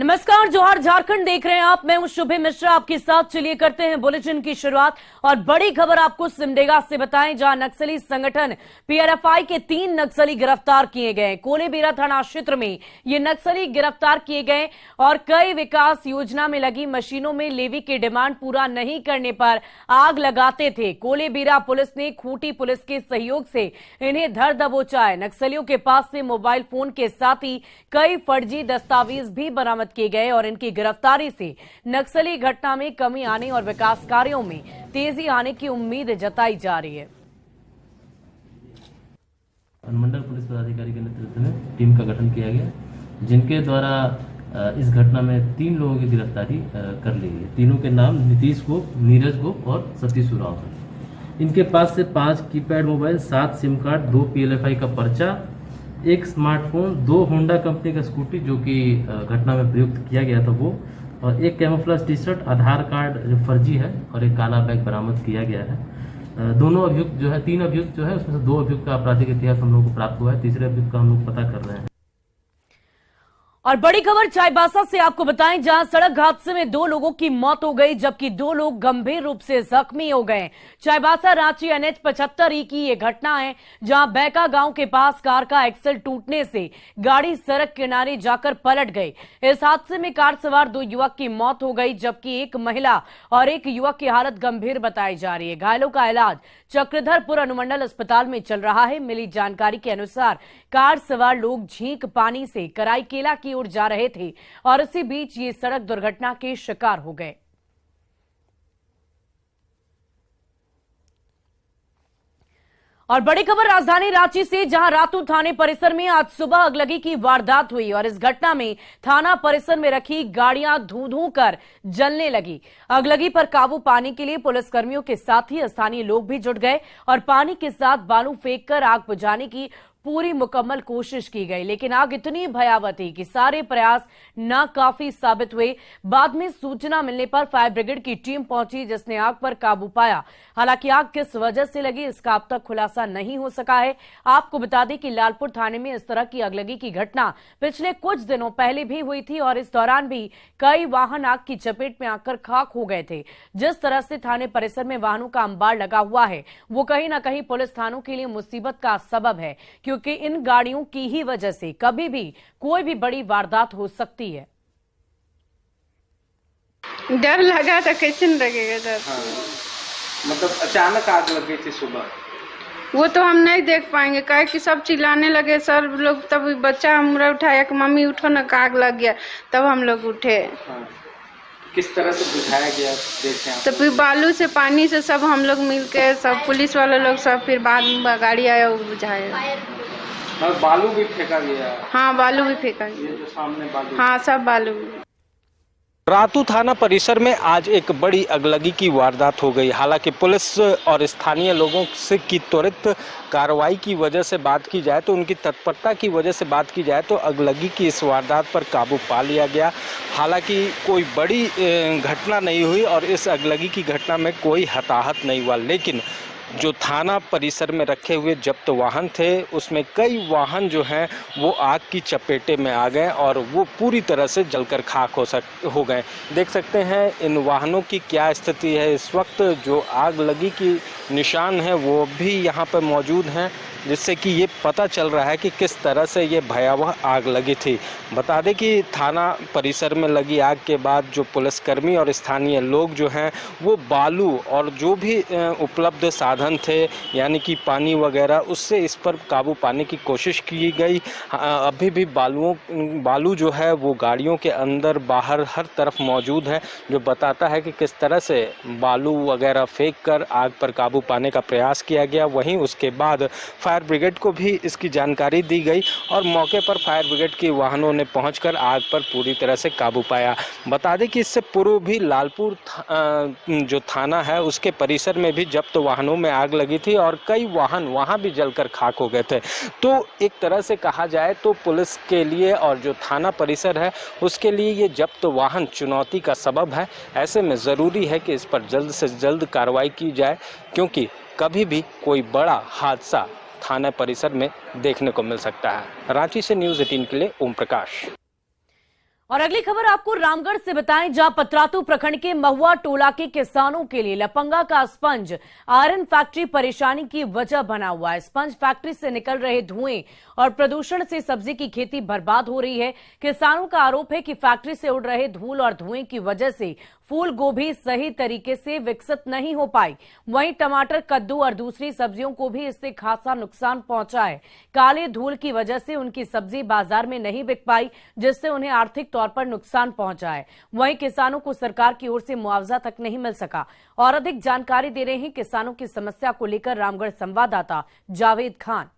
नमस्कार, जोहार झारखंड देख रहे हैं आप। मैं हूं शुभे मिश्रा, आपके साथ। चलिए करते हैं बुलेटिन की शुरुआत और बड़ी खबर आपको सिमडेगा से बताएं, जहां नक्सली संगठन पीआरएफआई के 3 नक्सली गिरफ्तार किए गए। कोलेबिरा थाना क्षेत्र में ये नक्सली गिरफ्तार किए गए और कई विकास योजना में लगी मशीनों में लेवी की डिमांड पूरा नहीं करने पर आग लगाते थे। कोलेबिरा पुलिस ने खूंटी पुलिस के सहयोग से इन्हें धर दबोचा है। नक्सलियों के पास से मोबाइल फोन के साथ ही कई फर्जी दस्तावेज भी बरामद किए गए और इनकी गिरफ्तारी से नक्सली घटना में कमी आने और विकास कार्यों में तेजी आने की उम्मीद जताई जा रही है। अनुमंडल पुलिस पदाधिकारी के नेतृत्व में टीम का गठन किया गया, जिनके द्वारा इस घटना में 3 लोगों की गिरफ्तारी कर ली गई। तीनों के नाम नीतीश गोप, नीरज गोप और सतीश उरांव है। इनके पास से 5 keypad mobile, 7 SIM card, 2 PLFI का पर्चा, 1 स्मार्टफोन, 2 होंडा कंपनी का स्कूटी जो कि घटना में प्रयुक्त किया गया था वो, और 1 कैमोफ्लेज टी शर्ट, आधार कार्ड जो फर्जी है और 1 काला बैग बरामद किया गया है। दोनों अभियुक्त जो है, 3 अभियुक्त जो है, उसमें से 2 अभियुक्त का आपराधिक इतिहास हम लोग को प्राप्त हुआ है। तीसरे अभियुक्त का हम लोग पता कर रहे हैं। और बड़ी खबर चाईबासा से आपको बताएं, जहां सड़क हादसे में 2 लोगों की मौत हो गई, जबकि 2 लोग गंभीर रूप से जख्मी हो गए। चाईबासा रांची NH 75 की ये घटना है, जहां बैका गांव के पास कार का एक्सल टूटने से गाड़ी सड़क किनारे जाकर पलट गई। इस हादसे में कार सवार 2 युवक की मौत हो गई, जबकि 1 महिला और 1 युवक की हालत गंभीर बताई जा रही है। घायलों का इलाज चक्रधरपुर अनुमंडल अस्पताल में चल रहा है। मिली जानकारी के अनुसार कार सवार लोग झींक पानी से कराईकेला की ओर जा रहे थे और इसी बीच ये सड़क दुर्घटना के शिकार हो गए। और बड़ी खबर राजधानी रांची से, जहां रातू थाने परिसर में आज सुबह अगलगी की वारदात हुई और इस घटना में थाना परिसर में रखी गाड़ियां धू धू कर जलने लगी। अगलगी पर काबू पाने के लिए पुलिसकर्मियों के साथ ही स्थानीय लोग भी जुट गए और पानी के साथ बालू फेंककर आग बुझाने की पूरी मुकम्मल कोशिश की गई, लेकिन आग इतनी भयावह थी कि सारे प्रयास नाकाफी साबित हुए। बाद में सूचना मिलने पर फायर ब्रिगेड की टीम पहुंची, जिसने आग पर काबू पाया। हालांकि आग किस वजह से लगी, इसका अब तक खुलासा नहीं हो सका है। आपको बता दें कि लालपुर थाने में इस तरह की अगलगी की घटना पिछले कुछ दिनों पहले भी हुई थी और इस दौरान भी कई वाहन आग की चपेट में आकर खाक हो गए थे। जिस तरह से थाने परिसर में वाहनों का अंबार लगा हुआ है, वो कहीं ना कहीं पुलिस थानों के लिए मुसीबत का सबब है, क्योंकि इन गाड़ियों की ही वजह से कभी भी कोई भी बड़ी वारदात हो सकती है। डर लगा था, कैसे नहीं लगेगा डर। हाँ। मतलब अचानक आग लग गई थी सुबह। वो तो हम नहीं देख पाएंगे, काहे कि सब चिल्लाने लगे सर लोग। तब बच्चा हमरा उठाया कि मम्मी उठो ना, आग लग गया। तब हम लोग उठे। हाँ। किस तरह से बुझाया गया देखे आप? तो फिर बालू से, पानी से सब हम लोग मिलके, सब पुलिस वाले लोग सब, फिर बाद में गाड़ी आया वो बुझाया। और बालू भी फेंका गया? हाँ, बालू भी फेंका गया। ये जो सामने बालू? हाँ, सब बालू। रातू थाना परिसर में आज एक बड़ी अगलगी की वारदात हो गई। हालांकि पुलिस और स्थानीय लोगों से की त्वरित कार्रवाई की वजह से बात की जाए तो, उनकी तत्परता की वजह से बात की जाए तो अगलगी की इस वारदात पर काबू पा लिया गया। हालांकि कोई बड़ी घटना नहीं हुई और इस अगलगी की घटना में कोई हताहत नहीं हुआ, लेकिन जो थाना परिसर में रखे हुए जब्त वाहन थे, उसमें कई वाहन जो हैं वो आग की चपेटे में आ गए और वो पूरी तरह से जलकर खाक हो गए। देख सकते हैं इन वाहनों की क्या स्थिति है इस वक्त। जो आग लगी की निशान है वो भी यहाँ पर मौजूद हैं, जिससे कि ये पता चल रहा है कि किस तरह से ये भयावह आग लगी थी। बता दें कि थाना परिसर में लगी आग के बाद जो पुलिसकर्मी और स्थानीय लोग जो हैं वो बालू और जो भी उपलब्ध साधन थे, यानी कि पानी वगैरह, उससे इस पर काबू पाने की कोशिश की गई। अभी भी बालू जो है वो गाड़ियों के अंदर बाहर हर तरफ मौजूद है, जो बताता है कि किस तरह से बालू वगैरह फेंक कर आग पर काबू पाने का प्रयास किया गया। वहीं उसके बाद फायर ब्रिगेड को भी इसकी जानकारी दी गई और मौके पर फायर ब्रिगेड के वाहनों ने पहुंचकर आग पर पूरी तरह से काबू पाया। बता दें कि इससे पूर्व भी लालपुर जो थाना है उसके परिसर में भी जब्त वाहनों में आग लगी थी और कई वाहन वहां भी जलकर खाक हो गए थे। तो एक तरह से कहा जाए तो पुलिस के लिए और जो थाना परिसर है उसके लिए ये जब्त वाहन चुनौती का सबब है। ऐसे में ज़रूरी है कि इस पर जल्द से जल्द कार्रवाई की जाए, क्योंकि कभी भी कोई बड़ा हादसा थाना परिसर में देखने को मिल सकता है। रांची से न्यूज़ 18 के लिए ओम प्रकाश। और अगली खबर आपको रामगढ़ से बताएं, जहां पतरातू प्रखंड के महुआ टोला के किसानों के लिए लपंगा का स्पंज आयरन फैक्ट्री परेशानी की वजह बना हुआ है। स्पंज फैक्ट्री से निकल रहे धुएं और प्रदूषण से सब्जी की खेती बर्बाद हो रही है। किसानों का आरोप है कि फैक्ट्री से उड़ रहे धूल और धुएं की वजह से फूल गोभी सही तरीके से विकसित नहीं हो पाई। वहीं टमाटर, कद्दू और दूसरी सब्जियों को भी इससे खासा नुकसान पहुंचा है। काले धूल की वजह से उनकी सब्जी बाजार में नहीं बिक पाई, जिससे उन्हें आर्थिक तौर पर नुकसान पहुंचा है। वहीं किसानों को सरकार की ओर से मुआवजा तक नहीं मिल सका। और अधिक जानकारी दे रहे हैं किसानों की समस्या को लेकर रामगढ़ संवाददाता जावेद खान।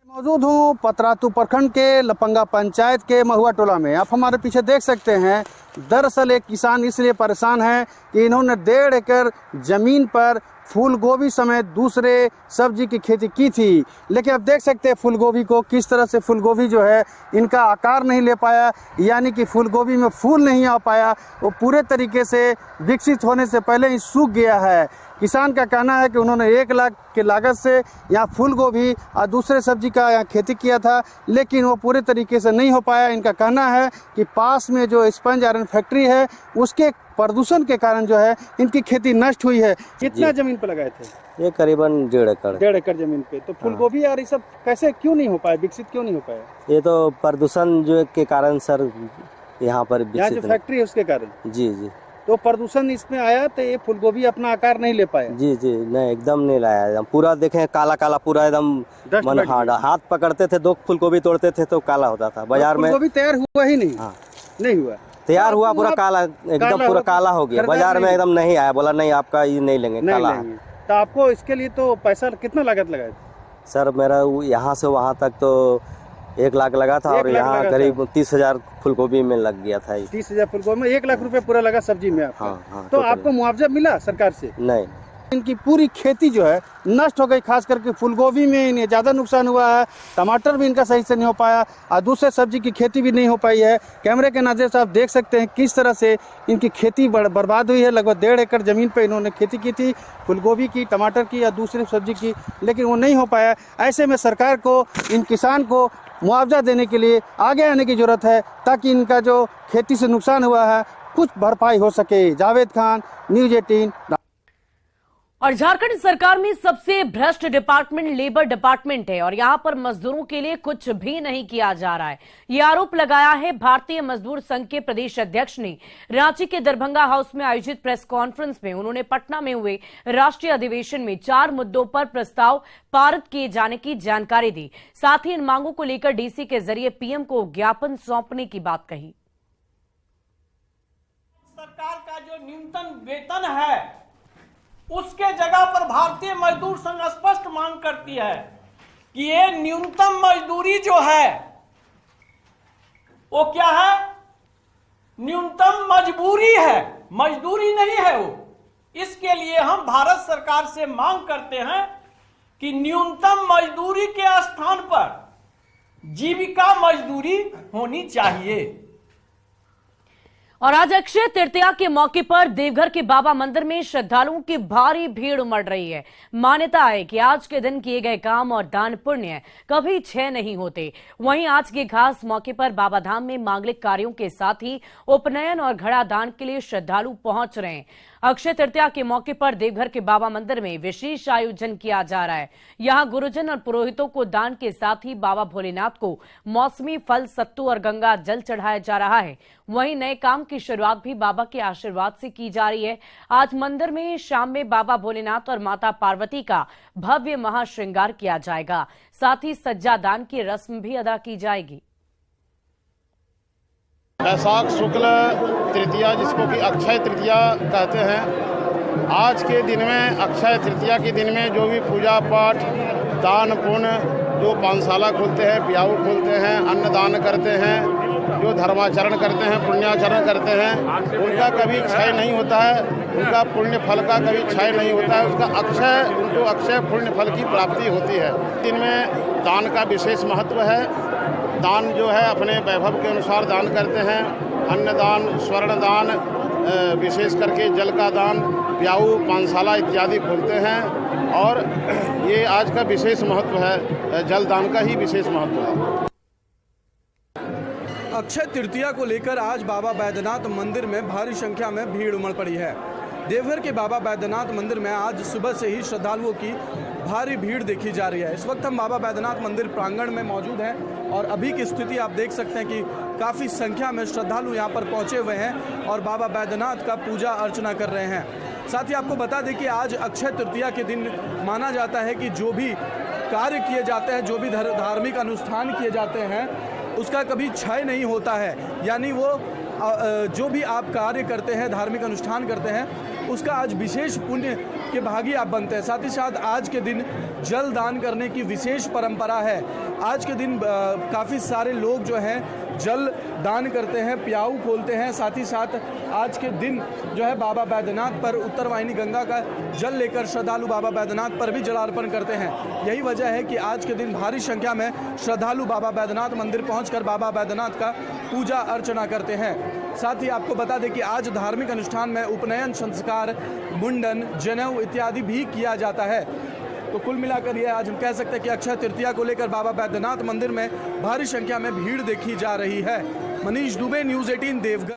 मौजूद हूँ पतरातू प्रखंड के लपंगा पंचायत के महुआ टोला में। आप हमारे पीछे देख सकते हैं, दरअसल एक किसान इसलिए परेशान है कि इन्होंने 1.5 एकड़ जमीन पर फूल गोभी समेत दूसरे सब्जी की खेती की थी, लेकिन अब देख सकते हैं फूल गोभी को किस तरह से फूल गोभी जो है इनका आकार नहीं ले पाया, यानी कि फूल गोभी में फूल नहीं आ पाया, वो पूरे तरीके से विकसित होने से पहले ही सूख गया है। किसान का कहना है कि उन्होंने 1 लाख की लागत से यहाँ फूल गोभी और दूसरे सब्जी का यहाँ खेती किया था, लेकिन वो पूरे तरीके से नहीं हो पाया। इनका कहना है कि पास में जो स्पंज आयरन फैक्ट्री है उसके प्रदूषण के कारण जो है इनकी खेती नष्ट हुई है। कितना जमीन पे लगाए थे? ये करीबन 1.5 एकड़। 1.5 एकड़ जमीन पे तो फूल गोभी और ये सब कैसे क्यों नहीं हो पाया, विकसित क्यों नहीं हो पाया? ये तो प्रदूषण जो के कारण सर यहाँ पर यहाँ जो फैक्ट्री है उसके कारण। जी जी। तो प्रदूषण इसमें आया तो ये फूल गोभी अपना आकार नहीं ले पाया। जी जी, नहीं एकदम नहीं लाया, एकदम पूरा देखें काला काला पूरा एकदम मन हाथ पकड़ते थे, 2 फूल गोभी तोड़ते थे तो काला होता था। बाजार में गोभी तैयार हुआ ही नहीं। हाँ, नहीं हुआ, तैयार हुआ पूरा काला, एकदम पूरा काला हो गया। बाजार में एकदम नहीं आया, बोला नहीं आपका ये नहीं लेंगे, काला। तो आपको इसके लिए तो पैसा कितना लागत लगाया सर? मेरा यहाँ से वहाँ तक तो 1 लाख लगा था और यहाँ करीब 30,000 फूलगोभी में लग गया था। 30,000 फूलगोभी में 1 लाख रुपए पूरा लगा सब्जी में आपका। हाँ, तो आपको मुआवजा मिला सरकार से? नहीं, इनकी पूरी खेती जो है नष्ट हो गई, खास करके फूलगोभी में इन्हें ज़्यादा नुकसान हुआ है। टमाटर भी इनका सही से नहीं हो पाया और दूसरे सब्जी की खेती भी नहीं हो पाई है। कैमरे के नज़र से आप देख सकते हैं किस तरह से इनकी खेती बर्बाद हुई है। लगभग 1.5 एकड़ ज़मीन पर इन्होंने खेती की थी, फूलगोभी की, टमाटर की या दूसरी सब्जी की, लेकिन वो नहीं हो पाया। ऐसे में सरकार को इन किसान को मुआवजा देने के लिए आगे आने की जरूरत है, ताकि इनका जो खेती से नुकसान हुआ है कुछ भरपाई हो सके। जावेद खान, न्यूज़ 18। और झारखंड सरकार में सबसे भ्रष्ट डिपार्टमेंट लेबर डिपार्टमेंट है और यहां पर मजदूरों के लिए कुछ भी नहीं किया जा रहा है। ये आरोप लगाया है भारतीय मजदूर संघ के प्रदेश अध्यक्ष ने। रांची के दरभंगा हाउस में आयोजित प्रेस कॉन्फ्रेंस में उन्होंने पटना में हुए राष्ट्रीय अधिवेशन में 4 मुद्दों पर प्रस्ताव पारित किए जाने की जानकारी दी। साथ ही इन मांगों को लेकर डीसी के जरिए पीएम को ज्ञापन सौंपने की बात कही। सरकार का जो न्यूनतम वेतन है उसके जगह पर भारतीय मजदूर संघ स्पष्ट मांग करती है कि ये न्यूनतम मजदूरी जो है वो क्या है? न्यूनतम मजबूरी है, मजदूरी नहीं है वो। इसके लिए हम भारत सरकार से मांग करते हैं कि न्यूनतम मजदूरी के स्थान पर जीविका मजदूरी होनी चाहिए। और आज अक्षय तृतीया के मौके पर देवघर के बाबा मंदिर में श्रद्धालुओं की भारी भीड़ उमड़ रही है। मान्यता है कि आज के दिन किए गए काम और दान पुण्य कभी क्षय नहीं होते। वहीं आज के खास मौके पर बाबा धाम में मांगलिक कार्यों के साथ ही उपनयन और घड़ा दान के लिए श्रद्धालु पहुंच रहे हैं। अक्षय तृतीया के मौके पर देवघर के बाबा मंदिर में विशेष आयोजन किया जा रहा है। यहां गुरुजन और पुरोहितों को दान के साथ ही बाबा भोलेनाथ को मौसमी फल, सत्तू और गंगा जल चढ़ाया जा रहा है। वहीं नए काम की शुरुआत भी बाबा के आशीर्वाद से की जा रही है। आज मंदिर में शाम में बाबा भोलेनाथ और माता पार्वती का भव्य महाश्रृंगार किया जाएगा। साथ ही सज्जा दान की रस्म भी अदा की जाएगी। बैसाख शुक्ल तृतीया, जिसको कि अक्षय तृतीया कहते हैं, आज के दिन में अक्षय तृतीया के दिन में जो भी पूजा पाठ, दान पुण्य, जो पानशाला खोलते हैं, ब्याऊ खोलते हैं, अन्नदान करते हैं, जो धर्माचरण करते हैं, पुण्याचरण करते हैं, उनका कभी क्षय नहीं होता है। उनका पुण्य फल का कभी क्षय नहीं होता है। उनको अक्षय पुण्य फल की प्राप्ति होती है। दिन में दान का विशेष महत्व है। दान जो है अपने वैभव के अनुसार दान करते हैं। अन्नदान, स्वर्ण दान, विशेष करके जल का दान, ब्याऊ, पानशाला इत्यादि खोलते हैं। और ये आज का विशेष महत्व है, जल दान का ही विशेष महत्व है। अक्षय तृतीया को लेकर आज बाबा बैद्यनाथ मंदिर में भारी संख्या में भीड़ उमड़ पड़ी है। देवघर के बाबा बैद्यनाथ मंदिर में आज सुबह से ही श्रद्धालुओं की भारी भीड़ देखी जा रही है। इस वक्त हम बाबा बैद्यनाथ मंदिर प्रांगण में मौजूद हैं और अभी की स्थिति आप देख सकते हैं कि काफ़ी संख्या में श्रद्धालु यहाँ पर पहुँचे हुए हैं और बाबा बैद्यनाथ का पूजा अर्चना कर रहे हैं। साथ ही आपको बता दें कि आज अक्षय तृतीया के दिन माना जाता है कि जो भी कार्य किए जाते हैं, जो भी धार्मिक अनुष्ठान किए जाते हैं, उसका कभी क्षय नहीं होता है। यानी वो जो भी आप कार्य करते हैं, धार्मिक अनुष्ठान करते हैं, उसका आज विशेष पुण्य के भागी आप बनते हैं। साथ ही साथ आज के दिन जल दान करने की विशेष परंपरा है। आज के दिन काफ़ी सारे लोग जो हैं जल दान करते हैं, प्याऊ खोलते हैं। साथ ही साथ आज के दिन जो है बाबा बैद्यनाथ पर उत्तरवाहिनी गंगा का जल लेकर श्रद्धालु बाबा बैद्यनाथ पर भी जलार्पण करते हैं। यही वजह है कि आज के दिन भारी संख्या में श्रद्धालु बाबा बैद्यनाथ मंदिर पहुंचकर बाबा बैद्यनाथ का पूजा अर्चना करते हैं। साथ ही आपको बता दें कि आज धार्मिक अनुष्ठान में उपनयन संस्कार, मुंडन, जनेऊ इत्यादि भी किया जाता है। तो कुल मिलाकर ये आज हम कह सकते हैं कि अक्षय तृतीया को लेकर बाबा बैद्यनाथ मंदिर में भारी संख्या में भीड़ देखी जा रही है। मनीष दुबे, न्यूज़ 18 देवघर।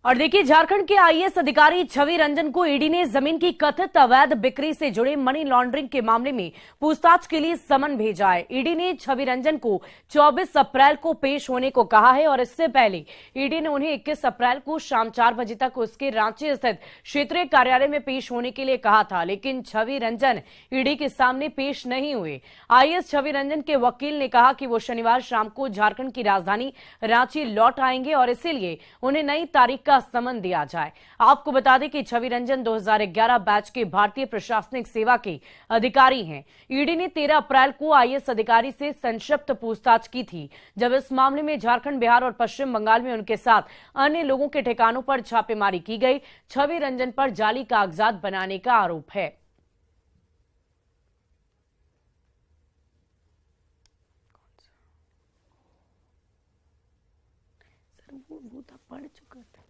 और देखिए, झारखंड के आईएएस अधिकारी छवि रंजन को ईडी ने जमीन की कथित अवैध बिक्री से जुड़े मनी लॉन्ड्रिंग के मामले में पूछताछ के लिए समन भेजा है। ईडी ने छवि रंजन को 24 अप्रैल को पेश होने को कहा है और इससे पहले ईडी ने उन्हें 21 अप्रैल को शाम 4 बजे तक उसके रांची स्थित क्षेत्रीय कार्यालय में पेश होने के लिए कहा था, लेकिन छवि रंजन ईडी के सामने पेश नहीं हुए। आईएएस छवि रंजन के वकील ने कहा कि वो शनिवार शाम को झारखंड की राजधानी रांची लौट आएंगे और इसीलिए उन्हें नई तारीख का समन दिया जाए। आपको बता दें कि छवि रंजन 2011 बैच के भारतीय प्रशासनिक सेवा के अधिकारी हैं। ईडी ने 13 अप्रैल को आईएएस अधिकारी से संक्षिप्त पूछताछ की थी, जब इस मामले में झारखंड, बिहार और पश्चिम बंगाल में उनके साथ अन्य लोगों के ठिकानों पर छापेमारी की गई। छवि रंजन पर जाली कागजात बनाने का आरोप है। वो तो पढ़ चुका था।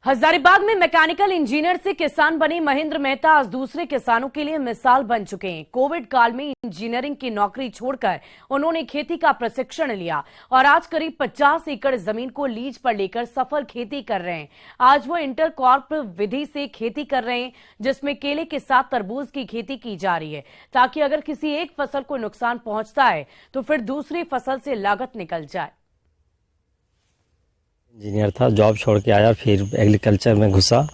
हजारीबाग में मैकेनिकल इंजीनियर से किसान बने महेंद्र मेहता आज दूसरे किसानों के लिए मिसाल बन चुके हैं। कोविड काल में इंजीनियरिंग की नौकरी छोड़कर उन्होंने खेती का प्रशिक्षण लिया और आज करीब 50 एकड़ जमीन को लीज पर लेकर सफल खेती कर रहे हैं। आज वो इंटरक्रॉप विधि से खेती कर रहे हैं, जिसमें केले के साथ तरबूज की खेती की जा रही है, ताकि अगर किसी एक फसल को नुकसान पहुंचता है तो फिर दूसरी फसल से लागत निकल जाए। इंजीनियर था, जॉब छोड़ के आया, फिर एग्रीकल्चर में घुसा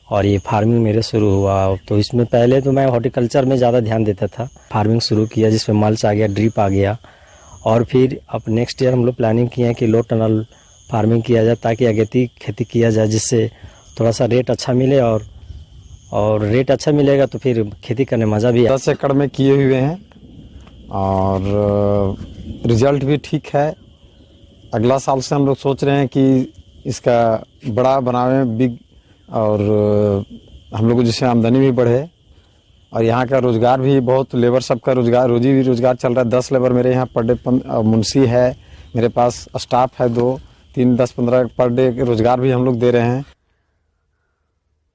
और ये फार्मिंग मेरे शुरू हुआ। तो इसमें पहले तो मैं हॉर्टिकल्चर में ज़्यादा ध्यान देता था, फार्मिंग शुरू किया जिसमें मल्च आ गया, ड्रिप आ गया और फिर अब नेक्स्ट ईयर हम लोग प्लानिंग किए हैं कि लो टनल फार्मिंग किया जाए ताकि अगेती खेती किया जाए, जिससे थोड़ा सा रेट अच्छा मिले और रेट अच्छा मिलेगा तो फिर खेती करने मज़ा भी। 10 एकड़ में किए हुए हैं और रिजल्ट भी ठीक है। अगला साल से हम लोग सोच रहे हैं कि इसका बड़ा बनावे, बिग, और हम लोग को जिससे आमदनी भी बढ़े और यहाँ का रोजगार भी बहुत, लेबर सबका रोजगार, रोजगार चल रहा है। 10 लेबर मेरे यहाँ पर डे, मुंशी है मेरे पास, स्टाफ है 2, 3, 10, 15 पर डे रोजगार भी हम लोग दे रहे हैं।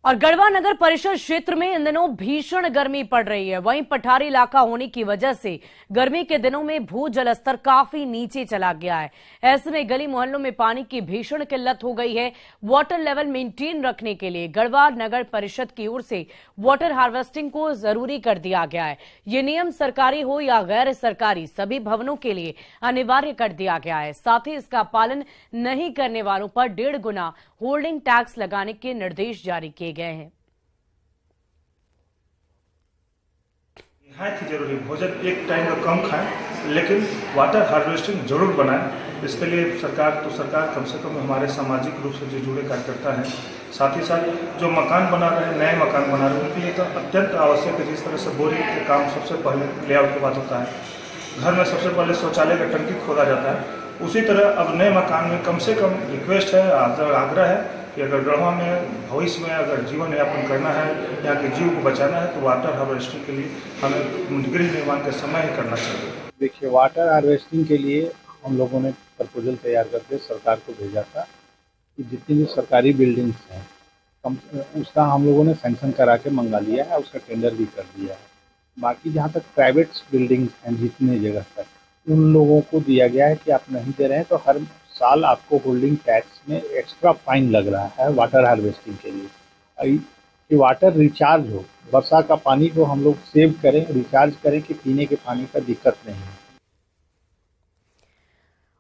और गढ़वा नगर परिषद क्षेत्र में इन दिनों भीषण गर्मी पड़ रही है। वहीं पठारी इलाका होने की वजह से गर्मी के दिनों में भू जल स्तर काफी नीचे चला गया है। ऐसे में गली मोहल्लों में पानी की भीषण किल्लत हो गई है। वाटर लेवल मेंटेन रखने के लिए गढ़वा नगर परिषद की ओर से वाटर हार्वेस्टिंग को जरूरी कर दिया गया है। ये नियम सरकारी हो या गैर सरकारी, सभी भवनों के लिए अनिवार्य कर दिया गया है। साथ ही इसका पालन नहीं करने वालों पर 1.5 गुना होल्डिंग टैक्स लगाने के निर्देश जारी किए गए हैं। निहायत ही जरूरी, भोजन एक टाइम का कम खाएं, लेकिन वाटर हार्वेस्टिंग जरूर बनाएं। इसके लिए सरकार कम से कम हमारे सामाजिक रूप से जो जुड़े कार्यकर्ता हैं, साथ ही साथ जो मकान बना रहे हैं, नए मकान बना रहे हैं, उनके लिए तो अत्यंत आवश्यक है। जिस तरह से बोरिंग के काम सबसे पहले लेआउट के बाद होता है, घर में सबसे पहले शौचालय का टंकी खोदा जाता है, उसी तरह अब नए मकान में कम से कम रिक्वेस्ट है, आग्रह है कि अगर गढ़वा में भविष्य में अगर जीवन यापन करना है, यहाँ के जीव को बचाना है, तो वाटर हार्वेस्टिंग के लिए हमें गृह निर्माण के समय ही करना चाहिए। देखिए, वाटर हार्वेस्टिंग के लिए हम लोगों ने प्रपोजल तैयार करके सरकार को भेजा था कि जितनी भी सरकारी बिल्डिंग्स हैं उसका हम लोगों ने सैंक्शन करा के मंगा लिया है, उसका टेंडर भी कर दिया है। बाकी जहाँ तक प्राइवेट बिल्डिंग्स हैं जितने जगह पर, उन लोगों को दिया गया है कि आप नहीं दे रहे हैं तो हर साल आपको होल्डिंग टैक्स में एक्स्ट्रा फाइन लग रहा है वाटर हार्वेस्टिंग के लिए, कि वाटर रिचार्ज हो, वर्षा का पानी को हम लोग सेव करें, रिचार्ज करें कि पीने के पानी का दिक्कत नहीं है।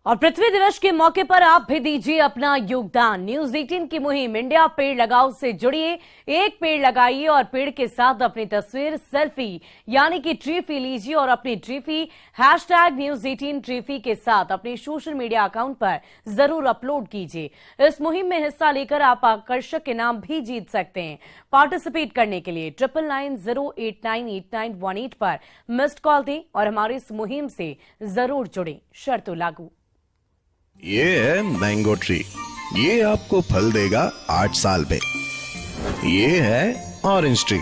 और पृथ्वी दिवस के मौके पर आप भी दीजिए अपना योगदान। न्यूज 18 की मुहिम इंडिया पेड़ लगाओ से जुड़िए, एक पेड़ लगाइए और पेड़ के साथ अपनी तस्वीर सेल्फी यानी कि ट्रीफी लीजिए और अपनी ट्रीफी #News18 ट्रीफी के साथ अपने सोशल मीडिया अकाउंट पर जरूर अपलोड कीजिए। इस मुहिम में हिस्सा लेकर आप आकर्षक इनाम भी जीत सकते हैं। पार्टिसिपेट करने के लिए 9990898918 पर मिस्ड कॉल दें और हमारी इस मुहिम से जरूर जुड़ें। शर्तों लागू। ये है मैंगो ट्री, ये आपको फल देगा 8 साल में। ये है ऑरेंज ट्री,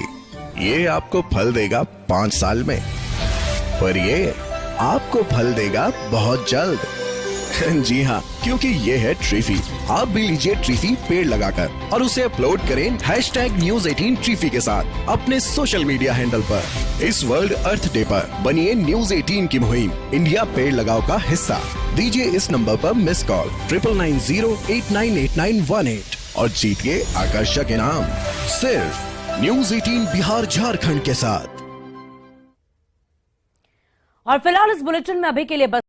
ये आपको फल देगा 5 साल में। पर ये आपको फल देगा बहुत जल्द। जी हाँ, क्योंकि ये है ट्रीफी। आप भी लीजिए ट्रीफी पेड़ लगाकर और उसे अपलोड करें #News18 ट्रीफी के साथ अपने सोशल मीडिया हैंडल पर। इस वर्ल्ड अर्थ डे पर बनिए न्यूज 18 की मुहिम इंडिया पेड़ लगाओ का हिस्सा। दीजिए इस नंबर पर मिस कॉल 9990898918 और जीतिए आकर्षक इनाम सिर्फ न्यूज 18 बिहार झारखंड के साथ। और फिलहाल इस बुलेटिन में अभी के लिए बस